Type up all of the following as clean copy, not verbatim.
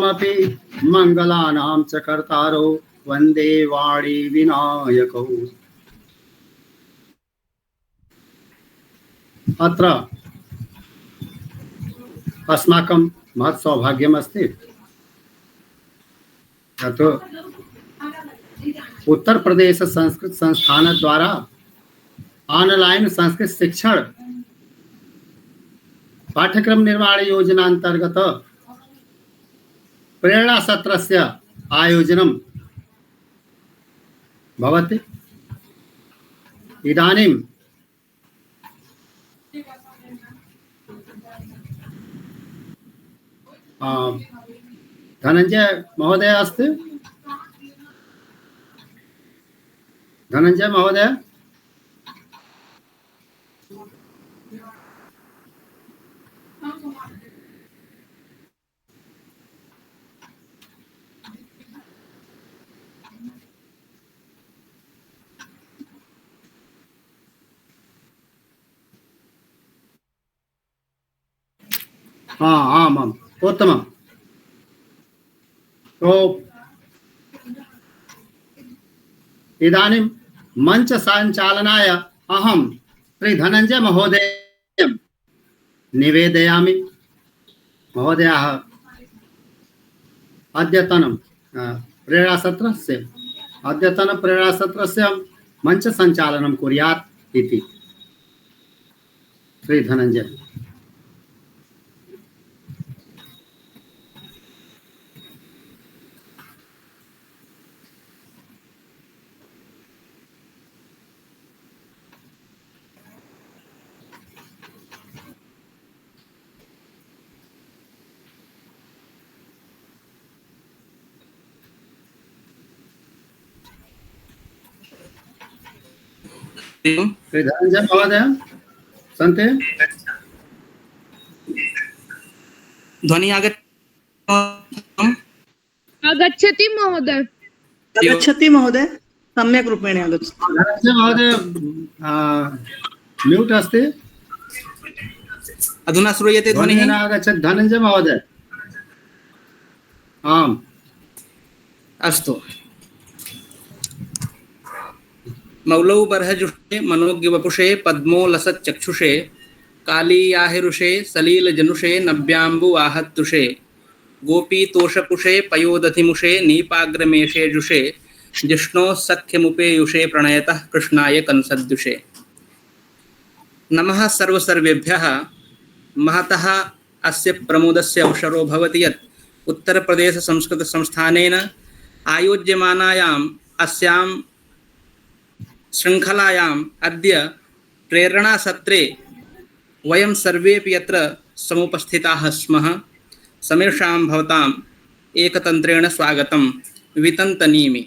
अपि मंगलानां च कर्तारो वंदे वाणी विनायकौ। अत्र अस्माकं महत् सौभाग्यमस्ति यत् उत्तर प्रदेश संस्कृत संस्थान द्वारा ऑनलाइन संस्कृत शिक्षण पाठ्यक्रम निर्माण योजना अंतर्गत प्रेरणा सत्रस्य आयोजनं भवति। इदानीं धनंजय महोदय अस्ति। धनंजय महोदय, आम् उत्तमम्। तो इदानीं मंच संचालनाय अहं श्री धनंजय महोदय निवेदयामि। महोदयः अद्यतन प्रेरणासत्रस्य मंच संचालनं कुर्यात् इति। श्री धनंजय। श्री धनंजय महोदय सन्ति? ध्वनि आगच्छति महोदय। आगच्छति महोदय, सम्यक् रूपेण आगच्छति। धनंजय महोदय म्यूट् अस्ति। अधुना श्रूयते ध्वनिः? न आगच्छति धनंजय महोदय। आम् अस्तु। मौलौ बर्हजुषे मनोज्ञवपुषे पद्मो लसच्चक्षुषे कालीयाहिरुषे सलीलजनुषे नव्याम्बु आहत्तुषे गोपीतोषपुषे पयोदधिमुषे नीपाग्रमेषे जुषे जिष्णोः सख्यमुपेयुषे प्रणयतः कृष्णाय कंसद्युषे। नमः सर्वसर्वेभ्यः। महतः अस्य प्रमोदस्य अवसरो भवति यत् उत्तरप्रदेश संस्कृत संस्थानेन आयोज्यमानायाम् अस्यां श्रृंखलायाम् अद्य प्रेरणासत्रे वयं सर्वेपि यत्र समुपस्थिताः स्मः। समेषां भवताम् एकतन्त्रेण स्वागतं वितन्तनीमि।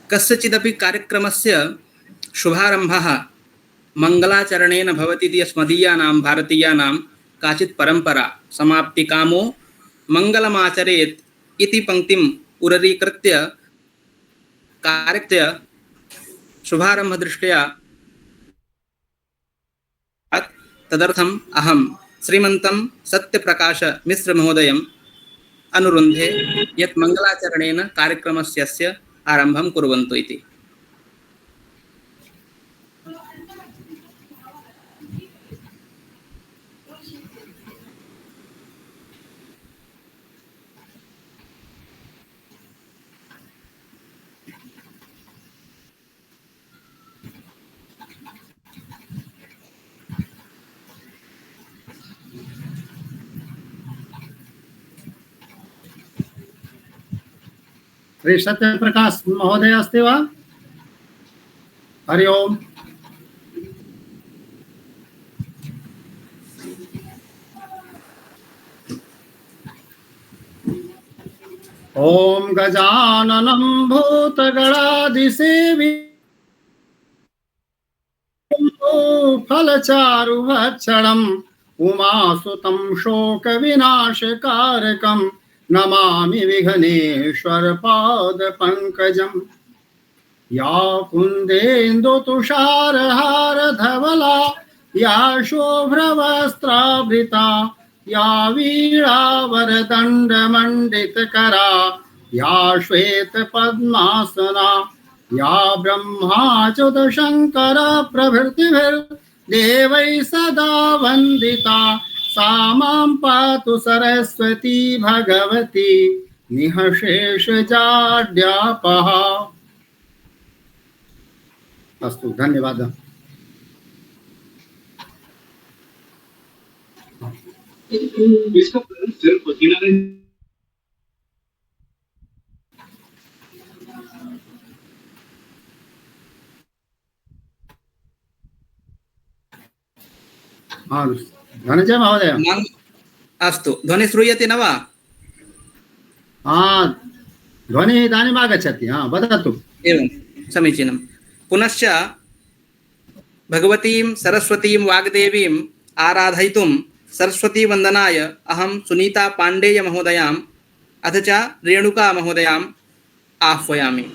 कस्यचिदपि कार्यक्रमस्य शुभारम्भः मङ्गलाचरणेन भवति इति अस्मदीयानां भारतीयानां काचित् परम्परा। समाप्तिकामो मंगलमाचरेत् इति पंक्तिम् उररीकृत्य कार्यस्य शुभारम्भदृष्ट्या तदर्थम् अहं श्रीमन्तं सत्यप्रकाश मिश्र महोदयम् अनुरुन्धे यत् मंगलाचरणेन कार्यक्रमस्य आरम्भं कुर्वन्तु इति। श्री सत्यप्रकाश महोदय अस्ति वा? हरि ओम्। ओम गजाननं भूतगणाधिसेवितं फलचारुभक्षणम् उमासुतं शोकविनाशकारकं नमामि विघ्नेश्वर पादपङ्कजम्। या कुन्देन्दुतुषारहार धवला या शुभ्रवस्त्रावृता या वीणावरदण्डमण्डितकरा या श्वेतपद्मासना या ब्रह्माच्युतशङ्कर प्रभृतिभिर्देवैः सदा वन्दिता सा मां पातु सरस्वती भगवती निःशेषजाड्यापः। अस्तु, धन्यवादः। इसका सिर्फ पसीना धनंजय महोदय। अस्तु, ध्वनिः श्रूयते न वा? ध्वनिः इदानीम् आगच्छति। वदतु। एवं, समीचीनं। पुनश्च भगवतीं सरस्वतीं वाग्देवीम् आराधयितुं सरस्वती वंदनाय अहं सुनीता पाण्डेय महोदयाम् अथ च रेणुका महोदयाम् आह्वयामि।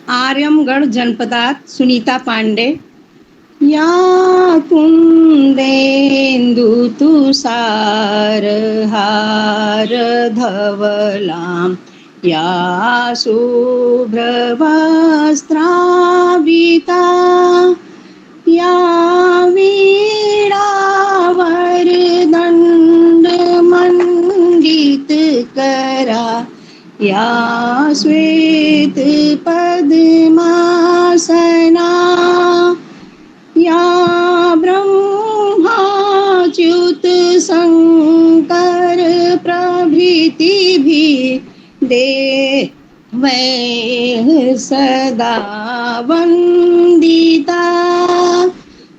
आर्यमगढ़ जनपदात् सुनीता पांडे। या कुन्देन्दुतुषारहार धवलां या शुभ्रवस्त्रावृता या वीणावरदण्डमण्डितकरा या श्वेतपद्मासना या ब्रह्माच्युतशङ्कर प्रभृतिभिः देवैः सदा वन्दिता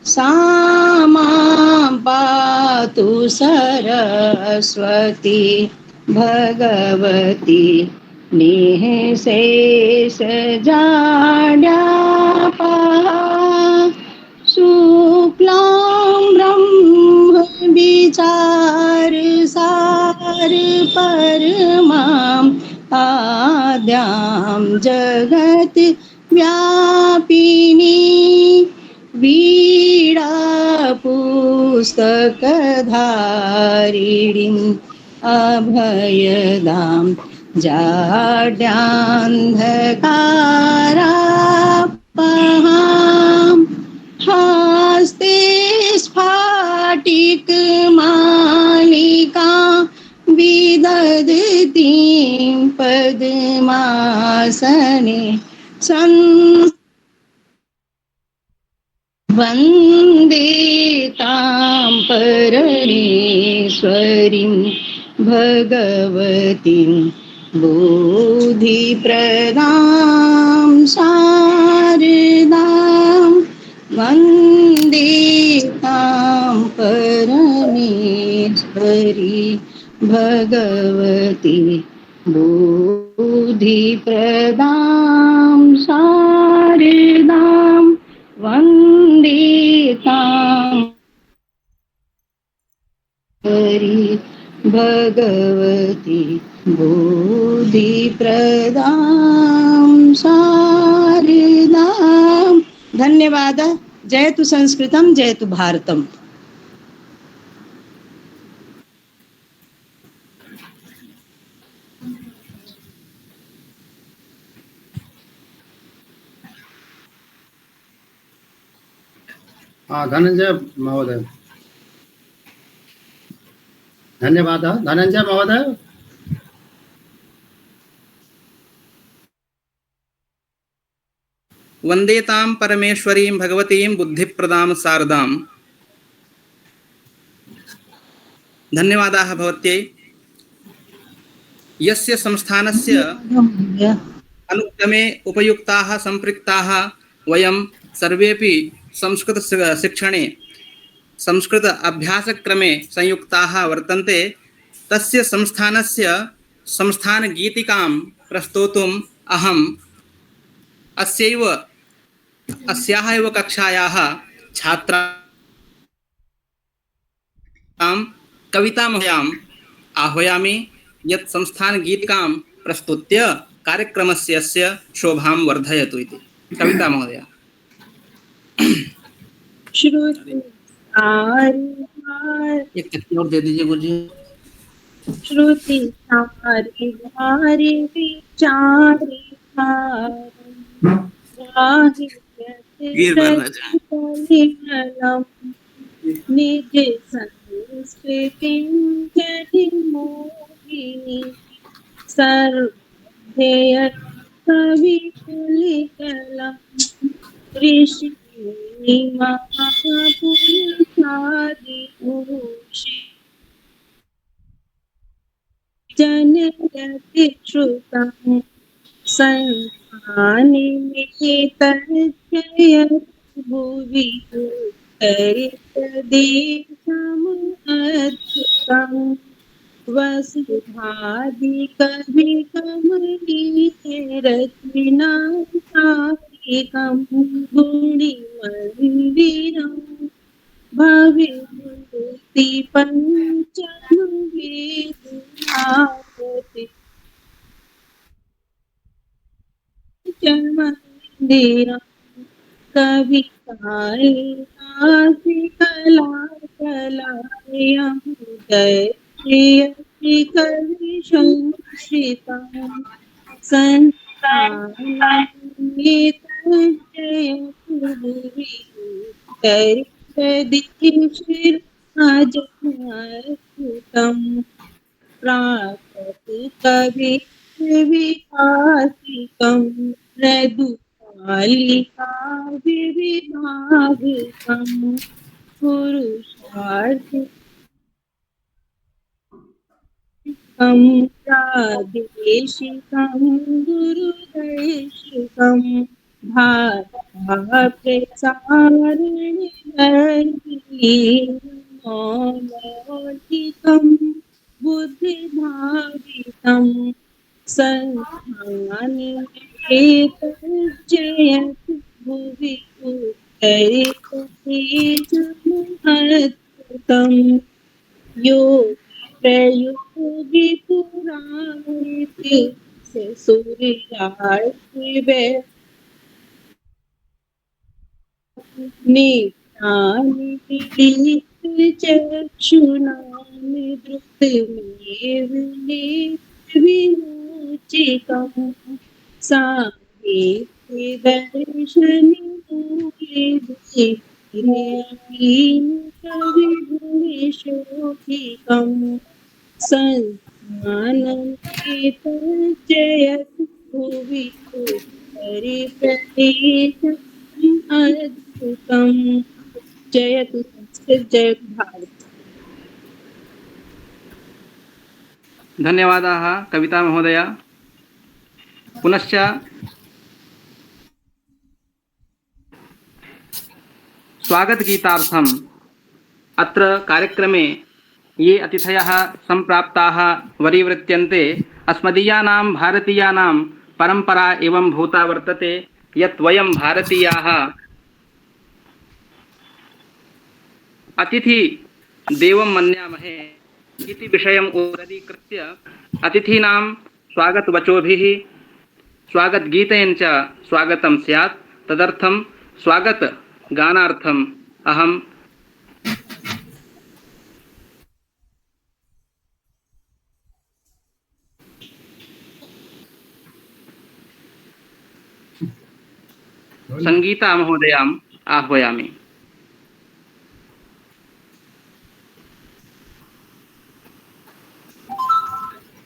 सा मां पातु सरस्वती भगवती निःशेषजाड्यापः। शुक्लां ब्रह्मविचारसार परमां आद्यां जगत् व्यापिनी वीणापुस्तकधारिणीं अभयदां जाड्यान्धकारापहां हस्ते स्फाटिकमालिका विदधतीं पद्मासने वन्दे तां परमेश्वरीं भगवतीं बुद्धिप्रदां शारदां वन्दे तां परमेश्वरी भगवती बुद्धिप्रदां शारदां वन्दे तां भगवती बुद्धिप्रदां शारदां। धन्यवादः। जयतु संस्कृतं, जयतु भारतम्। धनंजय महोदय। धन्यवादः। धनंजय महोदय। वन्देतां परमेश्वरीं भगवतीं बुद्धिप्रदां शारदां। धन्यवादाः भवत्यै। यस्य संस्थानस्य अनुक्रमे उपयुक्ताः सम्पृक्ताः वयं सर्वेपि संस्कृत शिक्षणे संस्कृत अभ्यासक्रमे संयुक्ताः वर्तन्ते। तस्य संस्थानस्य संस्थानगीतिकां प्रस्तोतुम् अहम् अस्याः एव कक्षायाः छात्रां कवितामहोदयाम् आह्वयामि। यत् संस्थानगीतिकां प्रस्तुत्य कार्यक्रमस्य अस्य शोभां वर्धयतु इति। कविता महोदय। श्रुति सारी एक तक्ती और दे दीजिए गुरुजी। श्रुति सारी भारी विचारी निज संस्कृति जनि मोहिनी सर्वधेय कवि कुलिकलम ऋषि महापुरुषादि भूषि जनयति श्रुतं संस्थानिमितजयत् भुवि उत्तरितदेशमद्भुतं वसुधादिकवि कमलीय रचनासारिकं गुणिमन्दिरं भविभूति पञ्चमवेदभारति मंदिरं कवितायां दयश्री कवि संश्रितं संस्थानदीशिर्जयपुरीं प्रापतु कवि विकासिकं मृदुकालिका विभाविकं पुरुषार्थिकं प्रादेशिकं गुरुदैशिकं भाषाप्रसारणवर्गीयमौलिकं बुद्धिभावितं संस्थानिमेतज्जयत् भुवि उत्तरिततेजमद्भुतं योगी प्रयोगी पुराणेति सूर्यार्थिवे नित्यानि चक्षुणानि धृतमेव विमोचितं साहित्यदर्शनि कविशोभिकं संस्थानमेतज्जयत् भुवि उत्तरितदेशम् अद्भुतं। जयतु संस्कृत जयतु भारत। धन्यवादाः कविता महोदय। पुनश्च स्वागतगीतार्थम् अत्र कार्यक्रमे ये अतिथयः सम्प्राप्ताः वरीवृत्यन्ते अस्मदीयानां भारतीयानां परम्परा एवं भूता वर्तते यत् वयं भारतीयाः अतिथि देवं मन्यामहे इति विषयम् उदीकृत्य अतिथीनां स्वागतवचोभिः स्वागतगीतेन च स्वागतं स्यात्। तदर्थं स्वागतगानार्थम् अहं संगीता महोदयाम् आह्वयामि।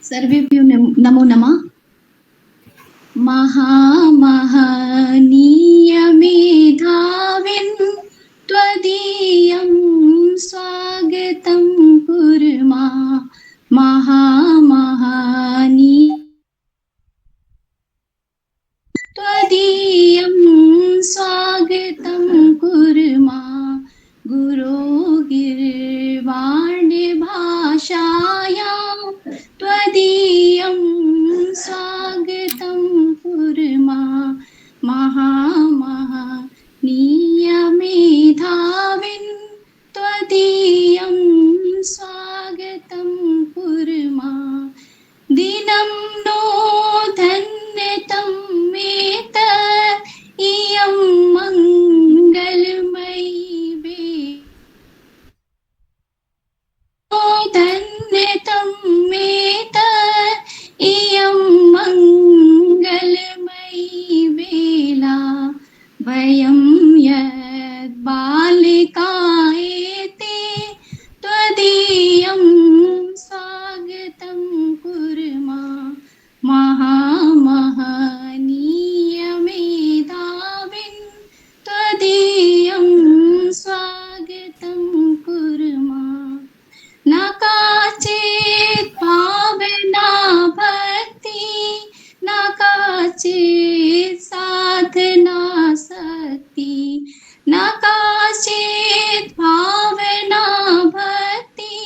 सर्वेभ्यो नमो नमः। महामहनीयमेधाविन् त्वदीयं स्वागतं कुर्मा त्वदीयं स्वागतं कुर्मा गुरो गिर्वाणभाषायां त्वदीयं स्वागतं कुर्मा महामहनीयमेधाविन् त्वदीयं स्वागतं कुर्मा वयं यद् बालिकायेते त्वदीयं स्वागतं कुर्मा महामहनीयमेधाविन् त्वदीयं स्वागतं कुर्मा न काचित् भावना भक्ति न काचित् साधना शक्ति न काचित् भावना भक्ति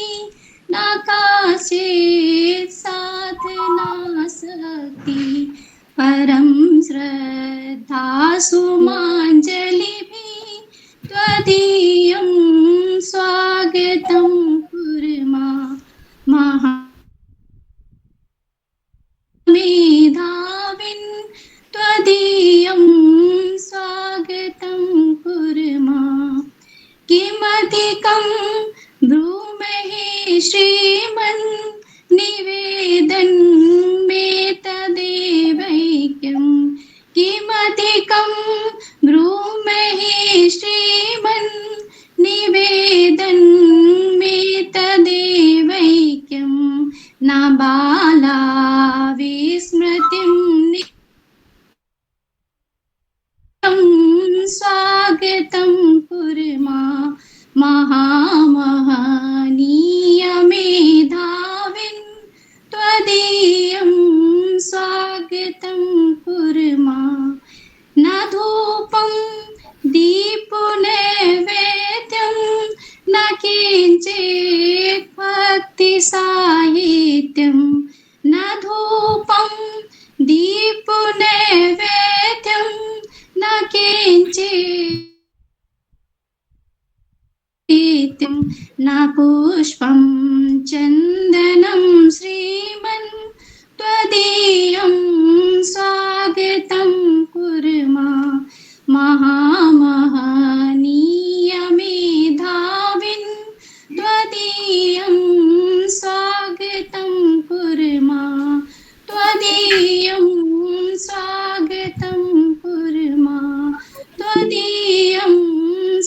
न काचित् साधना शक्ति परं श्रद्धा सुमाञ्जलिभिः त्वदीयं स्वागतं कुर्मा मेधाविन् त्वदीयं स्वागतं कुर्मा किमधिकं ब्रूमहे श्रीमन् निवेदन् मे तदेवैक्यं किमधिकं ब्रूमहे श्रीमन् निवेदन् मे तदेवैक्यं न बाला विस्मृतिं स्वागतं कुर्मा महामहनीयमेधाविन् त्वदीयं स्वागतं कुर्मा न धूपं दीपनैवेद्यं न किञ्चित् भक्तिसाहित्यं न धूपं दीपनैवेद्यं न किञ्चित् न पुष्पं चन्दनं श्रीमन् त्वदीयं स्वागतं कुर्मा महामहनीयमेधाविन् त्वदीयं स्वागतं कुर्मा त्वदीयं स्वागतं कुर्मा त्वदीयं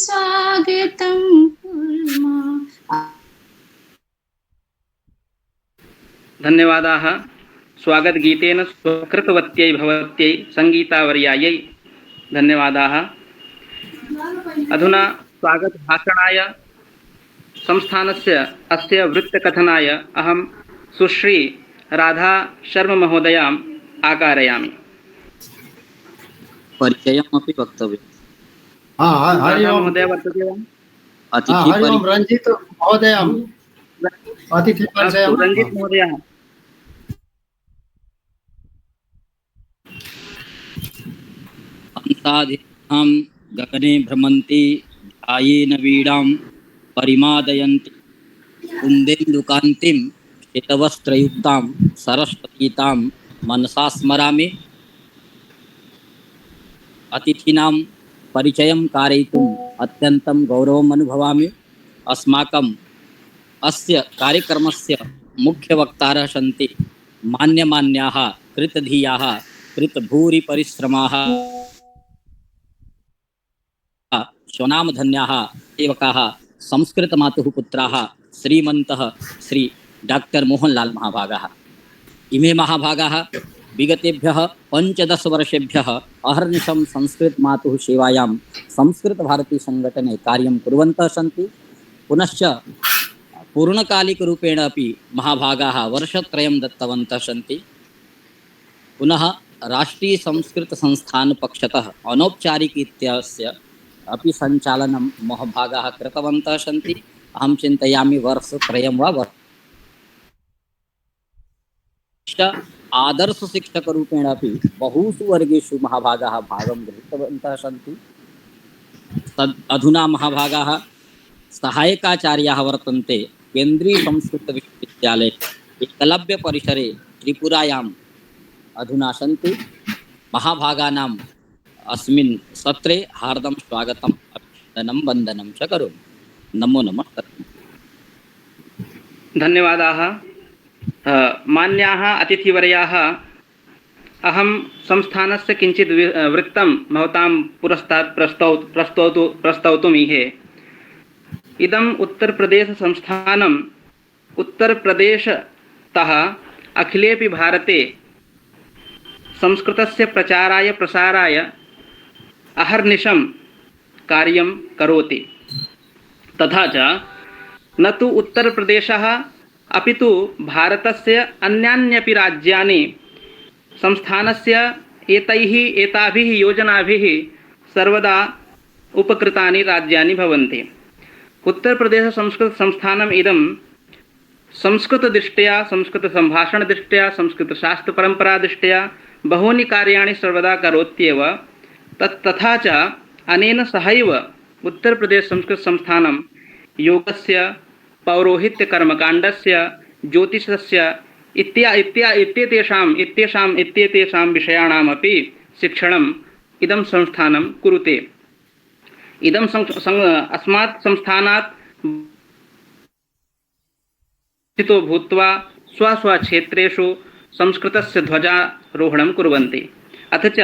स्वागतं कुर्मा। धन्यवादाः। स्वागतगीतेन स्वकृतवत्यै भवत्यै संगीतावर्यायै धन्यवादाः। अधुना स्वागतभाषणाय संस्थानस्य अस्य वृत्तकथनाय अहं सुश्री राधा शर्मा महोदयाम् आकारयामि। परिचयमपि वक्तव्यम्। हरि ओम महोदय वर्तते वा? हरि ओम रञ्जित महोदय अतिथि परिचयं रञ्जित महोदयः। अन्ताधिकां गगने भ्रमन्ति ध्यायेन वीणां परिमादयन्ति कुन्देन्दुकान्तिं श्वेतवस्त्रयुक्तां सरस्वतीतां मनसा स्मरामि। अतिथीनां परिचयं कारयितुम् अत्यन्तं गौरवम् अनुभवामि। अस्माकम् अस्य कार्यक्रमस्य मुख्यवक्तारः सन्ति मान्यमान्याः कृतधियाः कृतभूरिपरिश्रमाः स्वनामधन्याः सेवकाः संस्कृतमातुः पुत्राः श्रीमन्तः श्री डॉक्टर मोहनलाल महाभागाः। इमे महाभागाः विगतेभ्यः 15 वर्षेभ्यः अहर्निशं संस्कृतमातुः सेवायां संस्कृतभारतीसङ्घटने कार्यं कुर्वन्तः सन्ति। पुनश्च पूर्णकालिकरूपेण अपि महाभागाः वर्षत्रयं दत्तवन्तः सन्ति। पुनः राष्ट्रीयसंस्कृतसंस्थानपक्षतः अनौपचारिकरीत्या अपि सञ्चालनं महाभागाः कृतवन्तः सन्ति। अहं चिन्तयामि वर्षत्रयं वा आदर्शशिक्षकरूपेण अपि बहुषु वर्गेषु महाभागाः भागं गृहीतवन्तः सन्ति। अधुना महाभागाः सहायकाचार्याः वर्तन्ते। केन्द्रीयसंस्कृतविश्वविद्यालये एकलव्यपरिसरे त्रिपुरायाम् अधुना सन्ति। महाभागानाम् अस्मिन् सत्रे हार्दं स्वागतम् अभिनन्दनं वन्दनं च करोमि। नमो नमः। धन्यवादाः। मान्याः अतिथिवर्याः, अहं संस्थानस्य किञ्चित् वृत्तं भवतां पुरस्तात् प्रस्तौतुमिहे। इदम् उत्तरप्रदेशसंस्थानम् उत्तरप्रदेशतः अखिलेपि भारते संस्कृतस्य प्रचाराय प्रसाराय अहर्निशं कार्यं करोति। तथा च न तु उत्तरप्रदेशः अपि तु भारतस्य अन्यान्यपि राज्यानि संस्थानस्य एताभिः योजनाभिः सर्वदा उपकृतानि राज्यानि भवन्ति। उत्तरप्रदेशसंस्कृतसंस्थानम् इदं संस्कृतदृष्ट्या, संस्कृतसम्भाषणदृष्ट्या, संस्कृतशास्त्रपरम्परादृष्ट्या बहूनि कार्याणि सर्वदा करोत्येव। तथा च अनेन सहैव उत्तरप्रदेशसंस्कृतसंस्थानं योगस्य, पौरोहित्यकर्मकाण्डस्य, ज्योतिषस्य इत्येतेषां विषयाणामपि शिक्षणम् इदं संस्थानं कुरुते। इदं अस्मात् संस्थानात् स्थितो भूत्वा स्वस्वक्षेत्रेषु संस्कृतस्य ध्वजारोहणं कुर्वन्ति। अथ च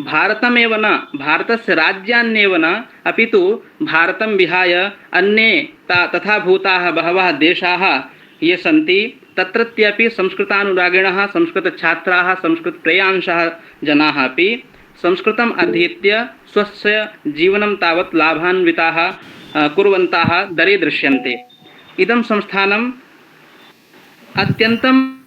भारतमेव न, भारतस्य राज्यान्येव न, अपि तु भारतं विहाय अन्ये तथा भूताः बहवः देशाः ये सन्ति तत्रत्यपि संस्कृतानुरागिणः, संस्कृतछात्राः, संस्कृतप्रेयांशाः जनाः अपि संस्कृतम् अधीत्य स्वस्य जीवनं तावत् लाभान्विताः कुर्वन्तः दरे दृश्यन्ते। इदं संस्थानम् अत्यन्तम्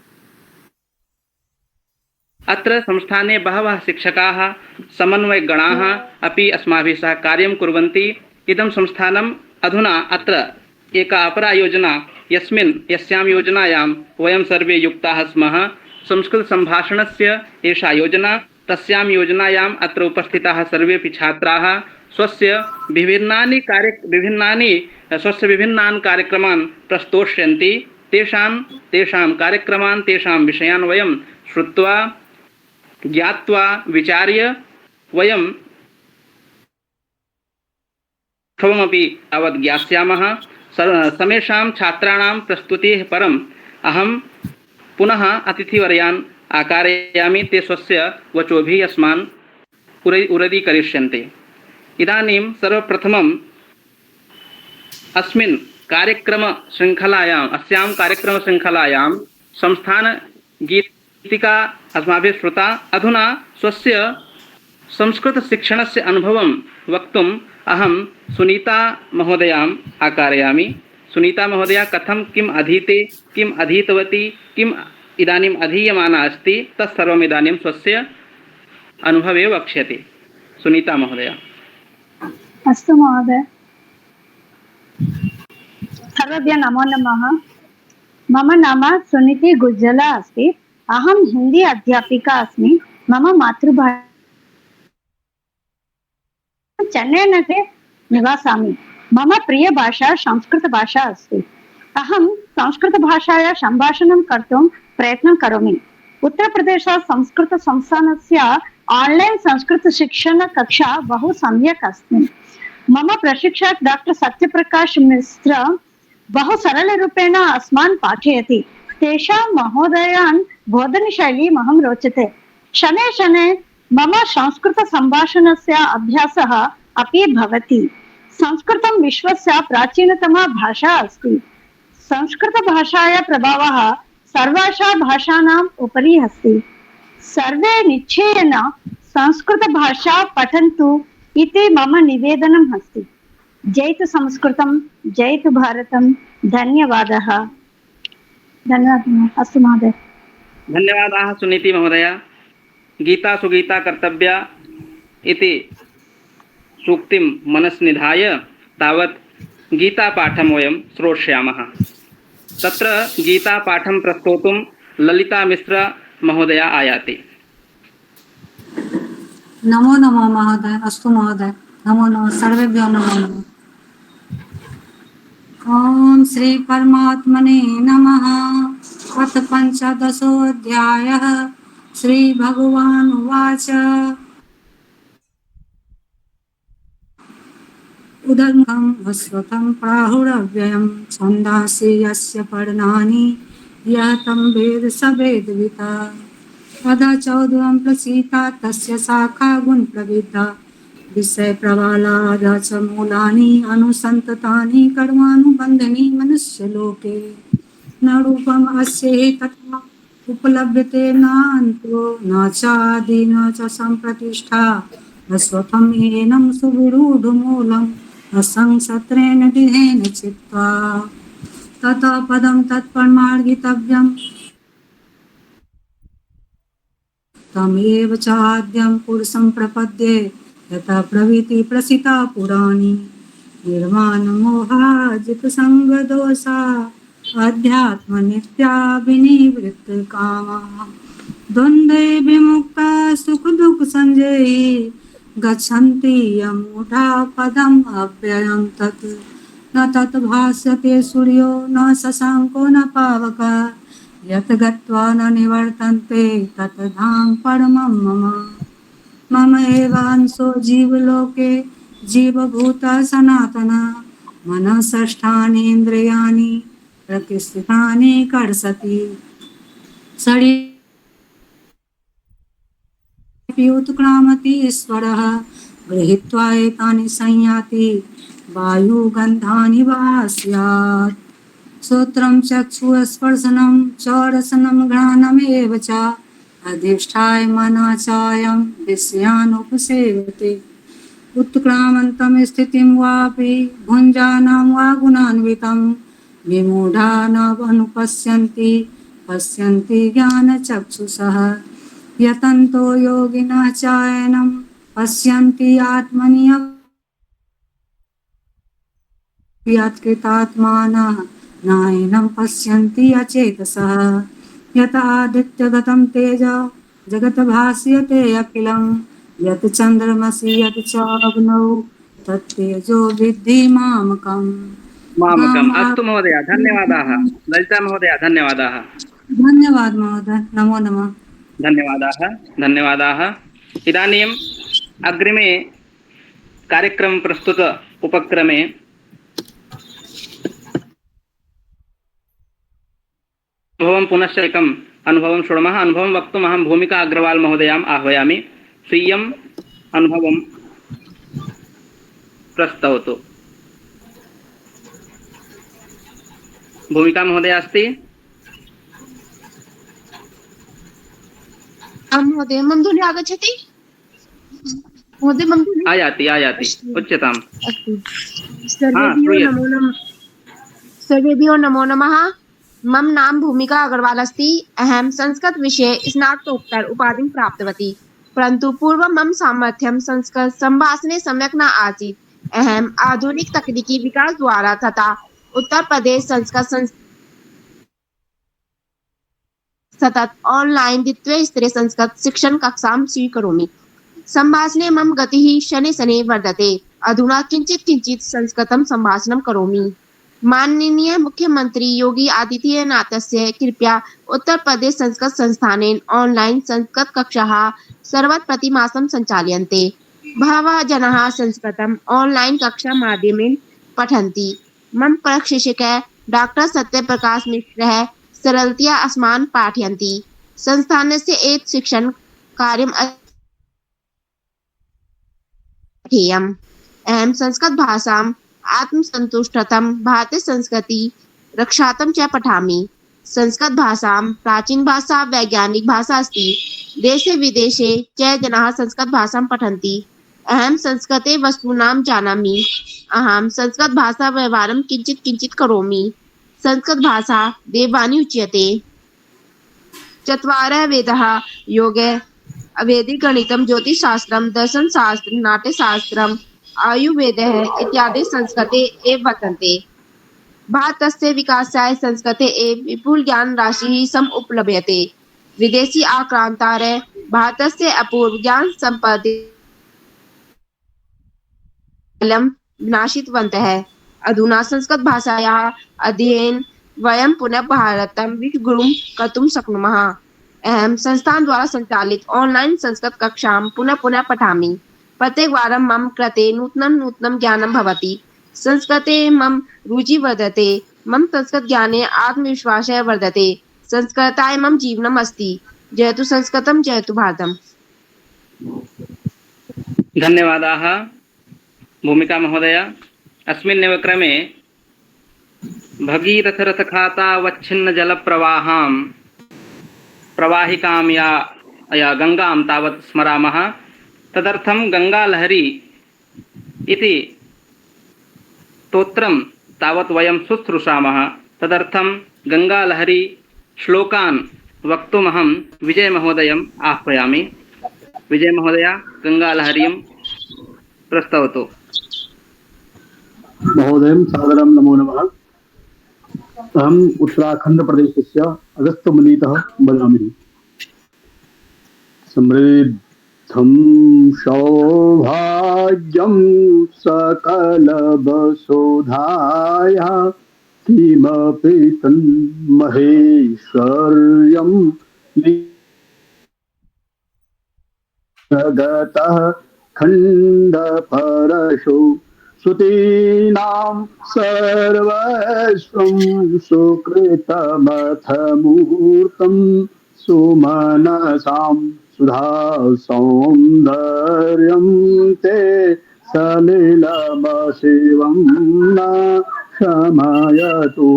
अत्र संस्थाने बहवः शिक्षकाः, समन्वयगणाः अपि अस्माभिः सह कार्यं कुर्वन्ति। इदं संस्थानम् अधुना अत्र एका अपरा योजना, यस्यां योजनायां वयं सर्वे युक्ताः स्मः। संस्कृतसम्भाषणस्य एषा योजना, तस्यां योजनायाम् अत्र उपस्थिताः सर्वेपि छात्राः स्वस्य विभिन्नान् कार्यक्रमान् प्रस्तोष्यन्ति। तेषां कार्यक्रमान्, तेषां विषयान् वयं श्रुत्वा, ज्ञात्वा, विचार्य वयं सर्वमपि तावत् ज्ञास्यामः। समेषां छात्राणां प्रस्तुतेः परम् अहं पुनः अतिथिवर्यान् आकारयामि। ते स्वस्य वचोभिः अस्मान् उरदीकरिष्यन्ते। इदानीं सर्वप्रथमम् अस्यां कार्यक्रमशृङ्खलायां संस्थानगीतिका अस्माभिः श्रुता। अधुना स्वस्य संस्कृतशिक्षणस्य अनुभवं वक्तुम् अहं सुनीता महोदयाम् आकारयामि। सुनीता महोदया कथं किम् अधीते, किम् अधीतवती, किम् इदानीम् अधीयमाना अस्ति, तत्सर्वम् इदानीं स्वस्य अनुभवे वक्ष्यति। सुनीता महोदया। अस्तु महोदय, सर्वेभ्यः नमो नमः। मम नाम सुनीति गुज्जला अस्ति। अहं हिंदी अध्यापिका अस्मि। मम मातृभाषा चेन्नै नगरे निवसामि। मम प्रियभाषा संस्कृतभाषा अस्ति। अहं संस्कृतभाषायां सम्भाषणं कर्तुं प्रयत्नं करोमि। उत्तरप्रदेश संस्कृतसंस्थानस्य आन्लैन् संस्कृतशिक्षणकक्षा बहु सम्यक् अस्ति। मम प्रशिक्षक डॉक्टर सत्यप्रकाश मिश्र बहु सरलरूपेण अस्मान् पाठयति। तेषां महोदयान् बोधनशैली मह्यं रोचते। शनैः शनैः मम संस्कृतसम्भाषणस्य अभ्यासः अपि भवति। संस्कृतं विश्वस्य प्राचीनतमा भाषा अस्ति। संस्कृतभाषायाः प्रभावः सर्वासां भाषाणाम् उपरि अस्ति। सर्वे निश्चयेन संस्कृतभाषा पठन्तु इति मम निवेदनम् अस्ति। जयतु संस्कृतं, जयतु भारतं। धन्यवादः। अस्तु महोदय। धन्यवादाः सुनीति महोदय। गीता सुगीता कर्तव्या इति सूक्तिं मनस्निधाय तावत् गीतापाठं वयं श्रोष्यामः। तत्र गीतापाठं प्रस्तोतुं ललिता मिश्र महोदया आयाति। नमो नमः महोदय। अस्तु महोदय, नमो नमः। सर्वेभ्यो नमो नमः। ओम श्री परमात्मने नमः। अथ पंचदशोऽध्यायः। श्री भगवान् उवाच उदङ्गं वस्वतं प्राहुरव्ययं छन्दांसि यस्य पर्णानि यः तं वेद स वेदविता। अधा चौदहं प्रसीता तस्य शाखा गुणप्रवृद्धा विषय प्रवालाद च मूलानि अनुसन्ततानि कर्मानुबन्धनि मनुष्यलोके न रूपम् अस्य तथा उपलभ्यते नान्तो न चादि न च सम्प्रतिष्ठा अस्वथम् एनं सुविरूढमूलम् असंसत्रेण दृढेन चित्वा ततः पदं तत्परमार्गितव्यम् तमेव चाद्यं पुरुषं प्रपद्ये यथा प्रभृति प्रसिता पुराणी निर्माणमोहाजितसङ्गदोषा अध्यात्मनित्या विनिवृत्तकामा द्वन्द्वे विमुक्ता सुखदुःखसञ्जयी गच्छन्ति यमूढा पदम् अव्ययं तत् न तत् भास्यते सूर्यो न शशाङ्को न पावकः यत् गत्वा न निवर्तन्ते तत् धाम परमं मम मम एव अंशो जीवलोके जीवभूतः सनातनः मनः षष्ठानि इन्द्रियाणि प्रकृतिस्थानि कर्षति शरीरे उत्क्रामति ईश्वरः गृहीत्वा एतानि संयाति वायुगन्धानि वा स्यात् श्रोत्रं चक्षुस्पर्शनं च रसनं घ्राणमेव च अधिष्ठाय मनः चायं विषयान् उपसेवते उत्क्रामन्तं स्थितिं वापि भुञ्जानं वा गुणान्वितं विमूढा न अनुपश्यन्ति पश्यन्ति ज्ञानचक्षुषः यतन्तो योगिनः चायनं पश्यन्ति आत्मनि यत्कृतात्मानः नायनं पश्यन्ति अचेतसः यत आदित्यगतं तेज जगत् भास्यते अखिलं यत् चन्द्रमसि यत् चाग्नौ तत्तेजो विद्धि मामकम् मामकम्। अस्तु महोदय, धन्यवादाः। ललिता महोदय, धन्यवादाः। धन्यवाद महोदय, नमो नमः। धन्यवादाः, धन्यवादाः। इदानीम् अग्रिमे कार्यक्रम प्रस्तुत उपक्रमे अनुभवं पुनश्च एकम् अनुभवं शृणुमः। अनुभवं वक्तुम् अहं भूमिका अग्रवाल महोदयाम् आह्वयामि। स्वीयम् अनुभवं प्रस्तौतु। भूमिका महोदया अस्ति? महोदय मम ध्वनिः आगच्छति? महोदय मम ध्वनिः आयाति आयाति, उच्यताम्। अस्तु। सर्वेभ्यो नमो नमः। मम नाम भूमिका अग्रवाल अस्ति। अहं संस्कृत विषये स्नातकोत्तर उपाधिं प्राप्तवती, परन्तु पूर्वं मम सामर्थ्यं संस्कृत संभाषणे सम्यक् न आसीत्। अहम् आधुनिक तकनीकी विकास द्वारा तथा उत्तर प्रदेश संस्कृत सतत ऑनलाइन द्वितीय स्तरीय संस्कृत शिक्षण कक्षां स्वीकरोमि। संभाषणे मम गतिः शनैः शनैः वर्धते। अधुना किञ्चित् किञ्चित् संस्कृतं सम्भाषणं करोमि। माननीय मुख्यमंत्री योगी आदित्यनाथस्य कृपया उत्तर प्रदेश संस्कृत संस्थानेन ऑनलाइन संस्कृत कक्षाः सर्वत्र प्रतिमासं सञ्चाल्यन्ते। बहवः जनाः संस्कृतं ऑनलाइन कक्षा माध्यमेन पठन्ति। मम प्रशिक्षकः डॉक्टर सत्यप्रकाश मिश्रः सरलतया अस्मान् पाठयन्ति। संस्थानस्य एतत् शिक्षण कार्यम् अध्येयम्। अहं संस्कृत भाषाम् आत्मसन्तुष्टतं भारतीय संस्कृति रक्षार्थं च पठामि। संस्कृत भाषां प्राचीन भाषा वैज्ञानिक भाषा अस्ति। देशे विदेशे च जनाः संस्कृत भाषां पठन्ति। अहं संस्कृते वस्तूनां जानामि। अहं संस्कृत भाषा व्यवहारं किञ्चित् किञ्चित् करोमि। संस्कृत भाषा देववाणी उच्यते। चत्वारः वेदाः योगः वैदिक गणितं ज्योतिषशास्त्रं दर्शनशास्त्रं नाट्यशास्त्रम् आयुर्वेदः इत्यादि संस्कृते एव वर्तन्ते। भारतस्य विकासाय संस्कृते एव विपुल ज्ञान राशिः समुपलभ्यते। विदेशी आक्रान्तारः भारतस्य अपूर्व ज्ञान सम्पदं विनाशितवन्तः। अधुना संस्कृत भाषायाः अध्ययनेन वयं पुनः भारतं विश्वगुरुं कर्तुं शक्नुमः। अहं संस्थान द्वारा संचालित ऑनलाइन संस्कृत कक्षां पुनः पुनः पठामि। प्रत्येकवारं मम कृते नूतनं ज्ञानं भवति। संस्कृते मम रुचिः वर्धते। मम संस्कृत ज्ञाने आत्मविश्वासः वर्धते। संस्कृताय मम जीवनम् अस्ति। जयतु संस्कृतं जयतु भारतम्। धन्यवादाः भूमिका महोदय। अस्मिन्नेव क्रमे भगीरथरथखातावच्छिन्न जलप्रवाहां प्रवाहिकां या गंगां तावत् स्मरामः। तदर्थं गंगालहरी इति स्तोत्रं तावत् वयं शुश्रूषामः। तदर्थं गंगालहरी श्लोकान् वक्तुमहं विजयमहोदयम् आह्वयामि। विजयमहोदय गंगालहरीं प्रस्तौतु। महोदयं सादरं नमो नमः। अहम् उत्तराखण्डप्रदेशस्य अगस्त्यमुनितः वदामि। समृद्धं सौभाग्यं सकलवसुधाया किमपि तन्महेश्वर्यं जगतः खण्डपरशो श्रुतीनां सर्वस्वं सुकृतमथ मूर्तं सुमनसां सुधा सौन्दर्यं ते सलिलमशिवं न शमयतु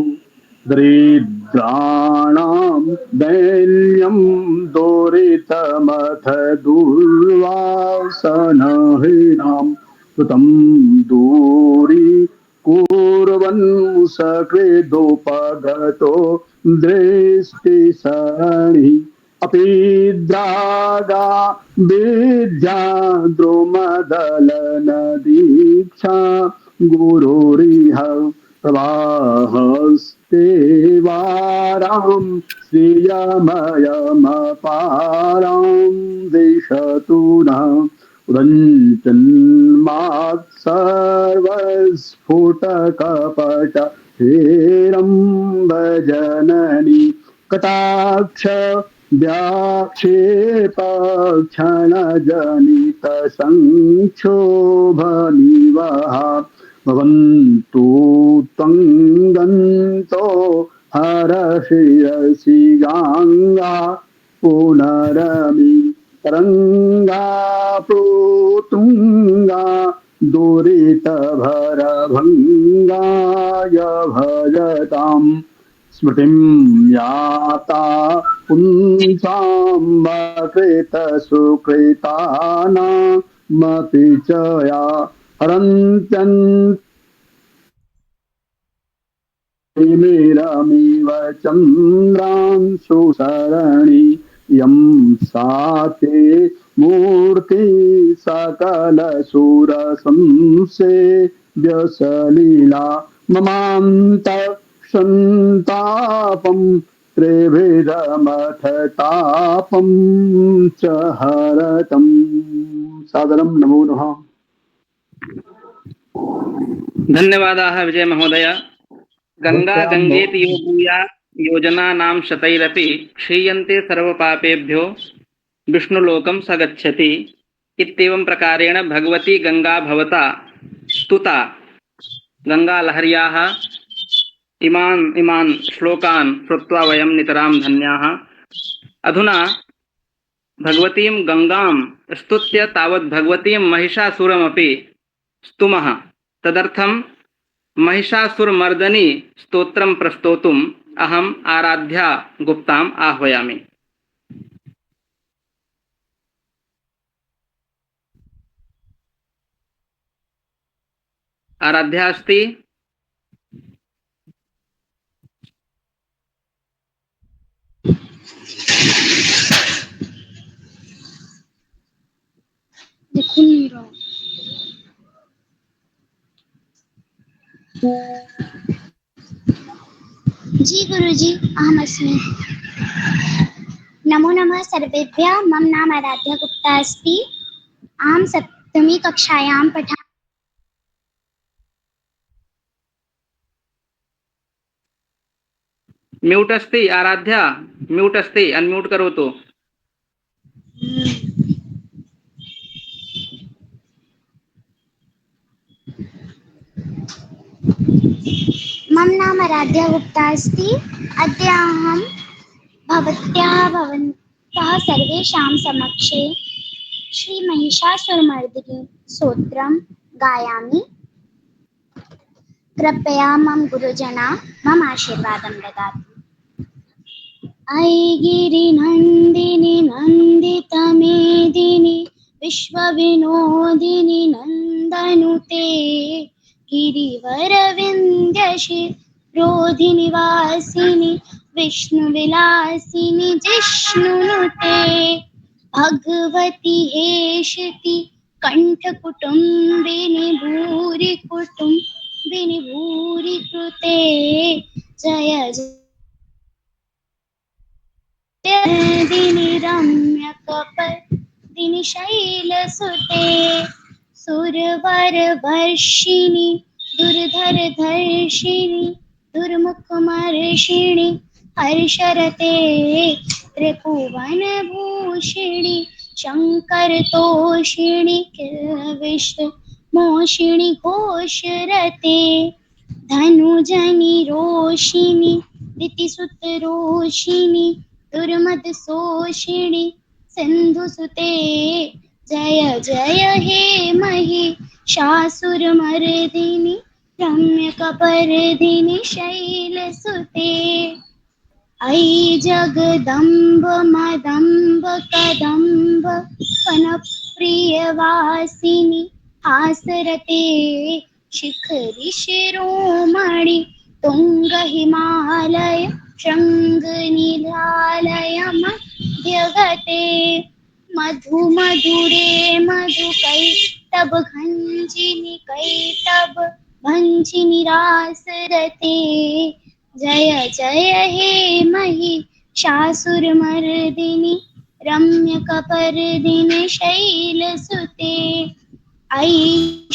दरिद्राणां दैन्यं दुरितमथ दुर्वासनहीनां सुतं दूरी कुर्वन् सकृदुपगतो दृष्टिसरणि अपि द्रागा विद्या द्रुमदलनदीक्षा गुरुरिह प्रवाहस्ते वारां श्रियमयमपारां दिशतु नः उदञ्चन्मात् सर्वस्फुटकपट हेरम्बजननी कटाक्ष व्याक्षेप क्षणजनित संक्षोभनिवः भवन्तु त्वङ्गन्तो हरशिरसि गाङ्गा पुनरमि तरंगा प्रोतुंगा दुरितभरभंगाय भजतां स्मृतिं याता पुंसामकृतसुकृतानामपि च या हरन्त्यन्तिमिरमिव चन्द्रांशु सरणि यं साते मूर्ति सकल सुर संसेव्यसलीला ममान्त संतापं त्रिविधमथतापं च हरतं। सादरं नमो नमः। धन्यवादाः विजय महोदय। गंगा गंगेति यो भूयात् योजनानां शतैरपि क्षीयन्ते सर्वपापेभ्यो विष्णुलोकं स गच्छति इत्येवं प्रकारेण भगवती गंगा भवता स्तुता। गंगालहर्याः इमान् श्लोकान् श्रुत्वा वयं नितरां धन्याः। अधुना भगवतीं गंगां स्तुत्य तावत् भगवतीं महिषासुरमपि स्तुमः। तदर्थं महिषासुरमर्दनी स्तोत्रं प्रस्तोतुम् अहम् आराध्या गुप्ताम् आह्वयामि। आराध्या अस्ति? जी गुरुजी अहमस्मि। नमो नमः सर्वेभ्यः। मम नाम आराध्या गुप्ता अस्ति। अहं 7मी कक्षायां पठामि। म्यूट अस्ति आराध्या, म्यूट अस्ति, अनम्यूट करोतु। मम नाम आराध्या गुप्ता अस्ति। अद्य अहं भवत्याः सः सर्वेषां समक्षे श्रीमहिषासुरमर्दिनी स्तोत्रं गायामि। कृपया मम गुरुजना मम आशीर्वादं ददातु। ऐ गिरिनन्दिनि नन्दितमेदिनि विश्वविनोदिनि नन्दनुते गिरिवरविन्द्यशिरोधिनिवासिनि विष्णुविलासिनि जिष्णुनुते भगवति हेशिति कण्ठकुटुम्बिनि भूरि कुटुम्बिनि भूरि कृते जय दिनि रम्यकपर्दिनि शैलसुते सुरवरवर्षिणि दुर्धरधर्षिणि दुर्मुखमर्षिणि हर्षरते त्रिभुवनभूषिणि शङ्करतोषिणि किल्बिषमोषिणि घोषरते धनुजनि रोषिणि दितिसुतरोषिणि दुर्मदशोषिणि सिन्धुसुते जय जय हे महिषासुरमर्दिनि रम्यकपर्दिनि शैलसुते ऐ जगदम्ब मदम्ब कदम्ब वनप्रियवासिनि हासरते शिखरि शिरोमणि तुंग हिमालय शृंगनिलालय मध्यगते मधुमधुरे मधुकैटभ घञ्जिनि कैटभ भञ्जिनि रासरते जय जय हे महिषासुरमर्दिनि रम्यकपर्दिनि शैलसुते ऐ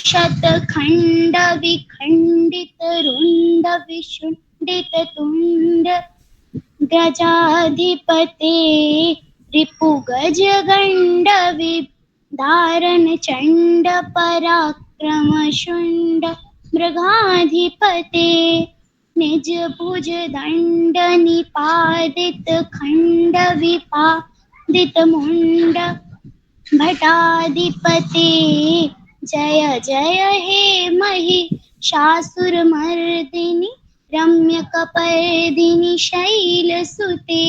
शतखण्ड विखण्डित रुण्ड विशुण्डिततुण्ड गजाधिपते रिपुगजगण्ड विदारण चण्ड पराक्रम शुण्ड मृगाधिपते निज भुज दण्ड निपादित खण्ड विपादित मुण्ड भटाधिपते जय जय हे महिषासुरमर्दिनि रम्यकपर्दिनि शैलसुते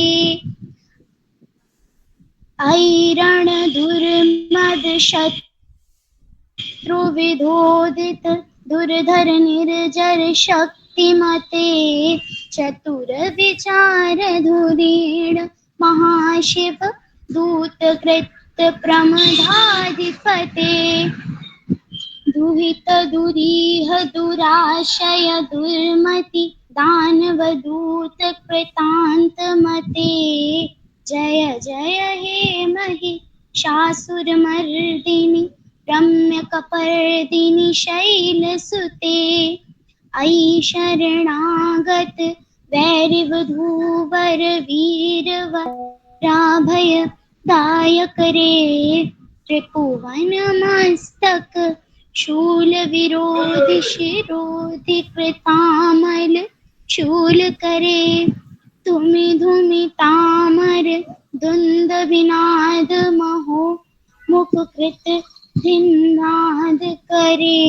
ऐरणधुर्मदशत्रुविधोदित दुर्धर निर्जर शक्तिमते चतुरविचारधुरीण महाशिव दूतकृत प्रमदाधिपते दुहित दुरीह दुराशय दुर्मति दानवदूत कृतान्तमते जय जय हे महिषासुरमर्दिनि रम्यकपर्दिनि शैलसुते ऐ शरणागत वैरिवधूवर वीरवराभय दायक रे त्रिभुवनमस्तक शूल विरोधि शिरोधि कृतामल शूल करे धुमि धुमि तामर दुंद विनाद महो मुख कृत धिन्नाद करे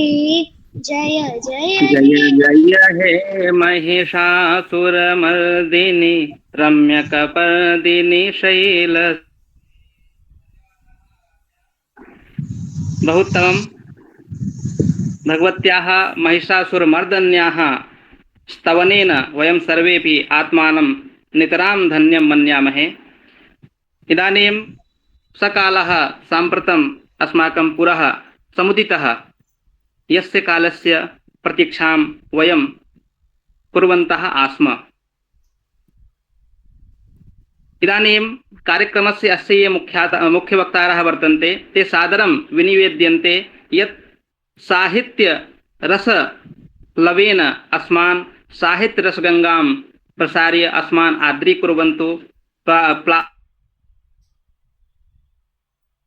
जय जय जय जय हे महिषासुरमर्दिनि रम्यकपर्दिनि शैल बहुत्तमम्। भगवत्याः महिषासुरमर्दन्याः स्तवनेन वयं सर्वेपि आत्मानं नितरां धन्यं मन्यामहे। इदानीं सकालः साम्प्रतम् अस्माकं पुरः समुदितः, यस्य कालस्य प्रतीक्षां वयं कुर्वन्तः आस्म। इदानीं कार्यक्रमस्य अस्य ये मुख्यवक्तारः वर्तन्ते ते सादरं विनिवेद्यन्ते यत् साहित्यरसलवेन अस्मान् साहित्यरसगङ्गां प्रसार्य अस्मान् आद्रीकुर्वन्तु।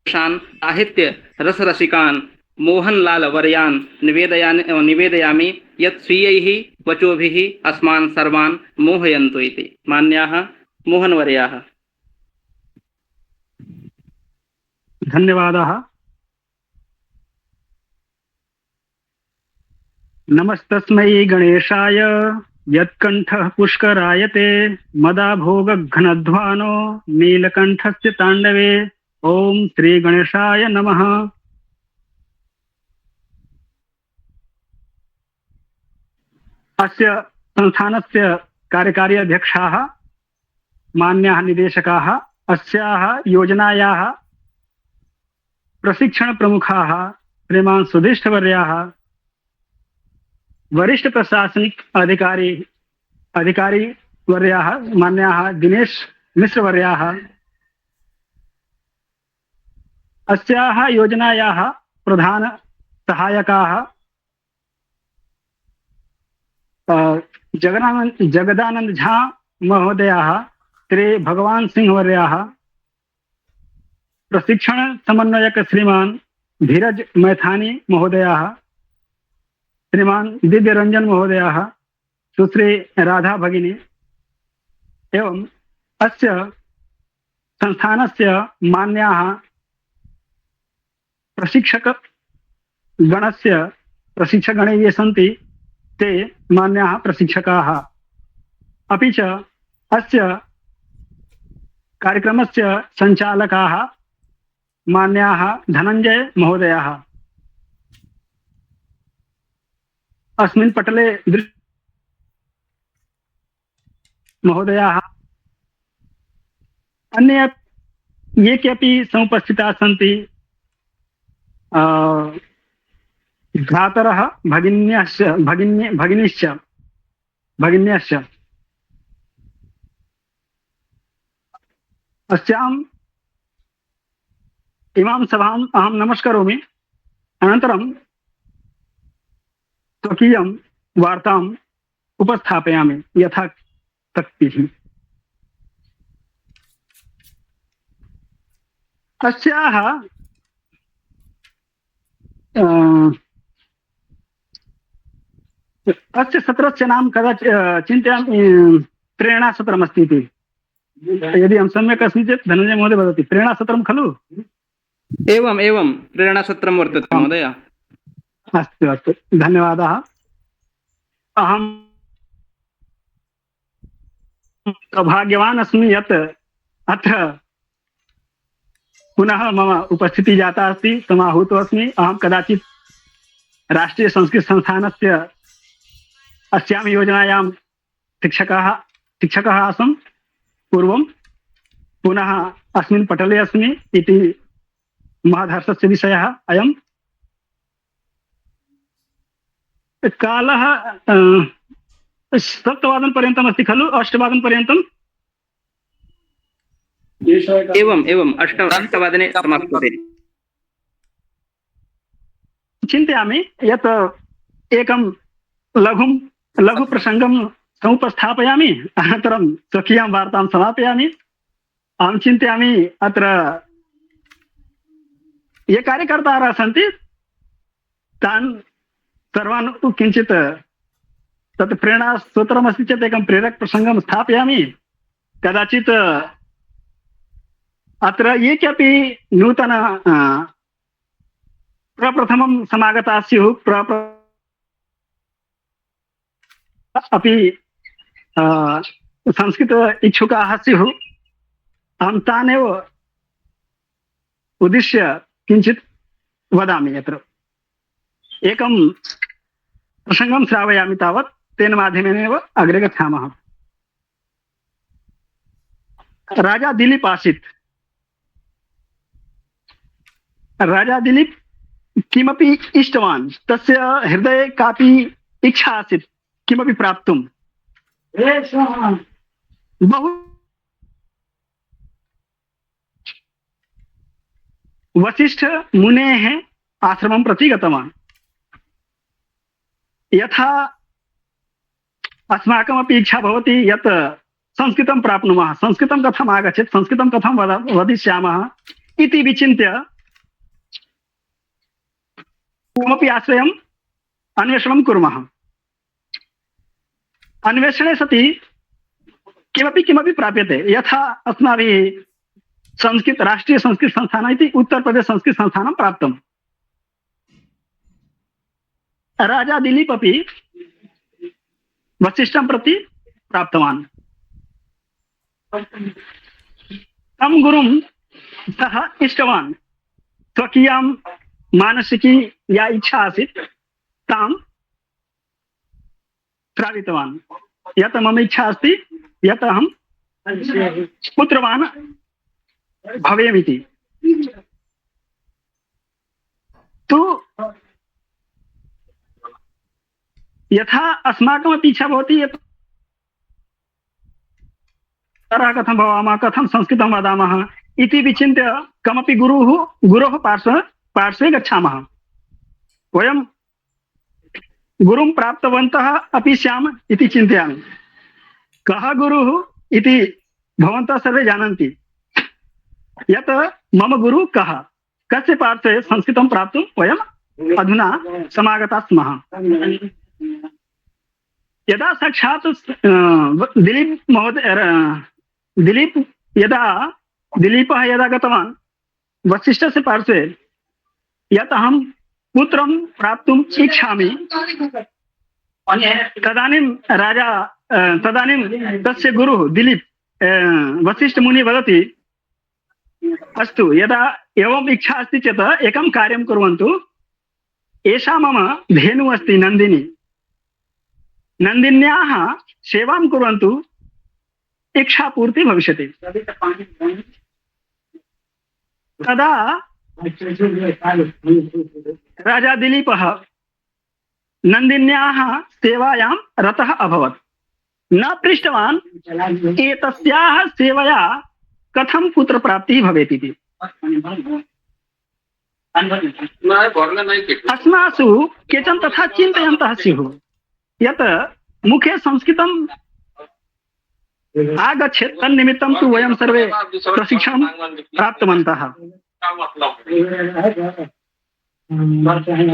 साहित्यरसरसिकान् मोहनलाल वर्यान् निवेदयामि यत् स्वीयैः वचोभिः अस्मान् सर्वान् मोहयन्तु इति। मान्याः मोहनवर्याः। धन्यवादाः। नमस्तस्मै गणेशाय यत्कण्ठः पुष्करायते मदाभोगघनध्वानो नीलकण्ठस्य ताण्डवे। ॐ श्री गणेशाय नमः। अस्य संस्थानस्य कार्यकारी अध्यक्षाः मान्याः निदेशकाः अस्याः योजनायाः प्रशिक्षणप्रमुखाः श्रीमान् सुधिष्ठवर्याः वरिष्ठ प्रशासनिक अधिकारी वर्याः मान्याः दिनेश मिश्र वर्याः अस्याः योजनायाः प्रधान सहायकाः जगदानंद झा महोदयाः श्री भगवान सिंह वर्याः प्रशिक्षण समन्वयक श्रीमान धीरज मैथानी महोदयाः श्रीमान दिव्य रंजन महोदयाः सुश्री राधा भगिनी एवं अस्य संस्थानस्य मान्याः प्रशिक्षकगणे ये सन्ति ते मान्याः प्रशिक्षकाः। अपि च अस्य कार्यक्रमस्य संचालकाः मान्याः धनंजय महोदयाः। अस्मिन् पटले महोदयाः अन्य ये केऽपि समुपस्थिताः सन्ति भ्रातरः भगिनीश्च अस्याम् इमां सभाम् अहं नमस्करोमि। अनन्तरं स्वकीयं वार्ताम् उपस्थापयामि यथा शक्तिः। अस्याः अस्य सत्रस्य नाम कदाचित् चिन्तयामि प्रेरणासत्रमस्ति इति। यदि अहं सम्यक् अस्मि चेत् धनंजय महोदय वदति प्रेरणासत्रं खलु? एवं एवं प्रेरणासत्रं वर्तते महोदय। अस्तु अस्तु धन्यवादाः। अहं सौभाग्यवान् अस्मि यत् अत्र पुनः मम उपस्थितिः जाता अस्ति, समाहूतो अस्मि। अहं कदाचित् राष्ट्रीय संस्कृत संस्थानस्य अस्यां योजनायां शिक्षकः आसम् पूर्वं, पुनः अस्मिन् पटले अस्मि इति महदर्शस्य विषयः अयम्। कालः 7:00 अस्ति खलु? 8:00 एवं 8:00 समाप्यते। चिन्तयामि यत् एकं लघु प्रसंगं समुपस्थापयामि, अनन्तरं स्वकीयां वार्तां समापयामि। अहं चिन्तयामि अत्र ये कार्यकर्तारः सन्ति तान् सर्वान् किञ्चित् तत् प्रेरणासूत्रमस्ति चेत् एकं प्रेरक प्रसंगं स्थापयामि। कदाचित् अत्र ये केऽपि नूतन प्रप्रथमं समागताः स्युः, अपि संस्कृत इच्छुकाः स्युः, अहं तानेव उद्दिश्य किञ्चित् वदामि। यत्र एकं प्रसंगं श्रावयामि तावत्, तेन माध्यमेनैव अग्रे गच्छामः। राजा दिलीप आसीत्। राजा दिलीप किमपि इष्टवान्, तस्य हृदये कापि इच्छा आसीत् किमपि प्राप्तुं। बहु वसिष्ठ मुनेः आश्रमं प्रति गतवान्। यथा अस्माकमपि इच्छा भवति यत् संस्कृतं प्राप्नुमः, संस्कृतं कथम् आगच्छेत्, संस्कृतं कथं वदिष्यामः इति विचिन्त्य कमपि आश्रयम् अन्वेषणं कुर्मः। अन्वेषणे सति किमपि प्राप्यते। यथा अस्माभिः संस्कृत राष्ट्रीय संस्कृत संस्थान इति उत्तर प्रदेश संस्कृत संस्थानं प्राप्तम्। राजा दिलीप अपि वसिष्ठं प्रति प्राप्तवान्। तं गुरुं सः इष्टवान्। स्वकीयां मानसिकी या इच्छा आसीत् तां श्रावितवान्। यत् मम इच्छा अस्ति यत् अहं पुत्रवान् भवेमिति। तु यथा अस्माकमपि इच्छा भवति यत् कथं भवामः, कथं संस्कृतं वदामः इति विचिन्त्य कमपि गुरोः पार्श्वे गच्छामः। वयं गुरुं प्राप्तवन्तः अपि स्याम इति चिन्तयामि। कः गुरुः इति भवन्तः सर्वे जानन्ति। यत् मम गुरु कः, कस्य पार्श्वे संस्कृतं प्राप्तुं वयम् अधुना समागताः स्मः। यदा साक्षात् दिलीपः यदा गतवान् वसिष्ठस्य पार्श्वे यत् अहं पुत्रं प्राप्तुम् इच्छामि, तदानीं तस्य गुरुः दिलीप वसिष्ठ मुनि वदति, अस्तु यदा एवम् इच्छा अस्ति चेत् एकं कार्यं कुर्वन्तु। एषा मम धेनुः अस्ति नन्दिनी, नन्दिन्याः सेवां कुर्वन्तु, इच्छापूर्तिः भविष्यति। तदा राजा दिलीपः नन्दिन्याः सेवायां रतः अभवत्। न पृष्टवान् एतस्याः सेवया कथं पुत्रप्राप्तिः भवेत् इति। अस्मासु केचन तथा चिन्तयन्तः स्युः यत् मुखे संस्कृतम् आगच्छेत्, तन्निमित्तं तु वयं सर्वे प्रशिक्षणं प्राप्तवन्तः।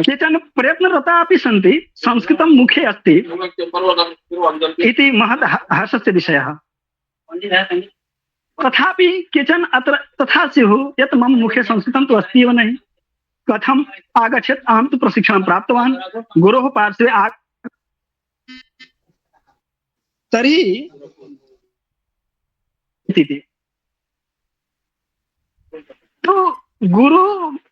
केचन प्रयत्नरता अपि सन्ति, संस्कृतं मुखे अस्ति इति महत् हर्षस्य विषयः। तथापि केचन अत्र तथा स्युः यत् मम मुखे संस्कृतं तु अस्ति एव नहि, कथम् आगच्छेत्, अहं तु प्रशिक्षणं प्राप्तवान् गुरोः पार्श्वे तर्हि इति। तो गुरु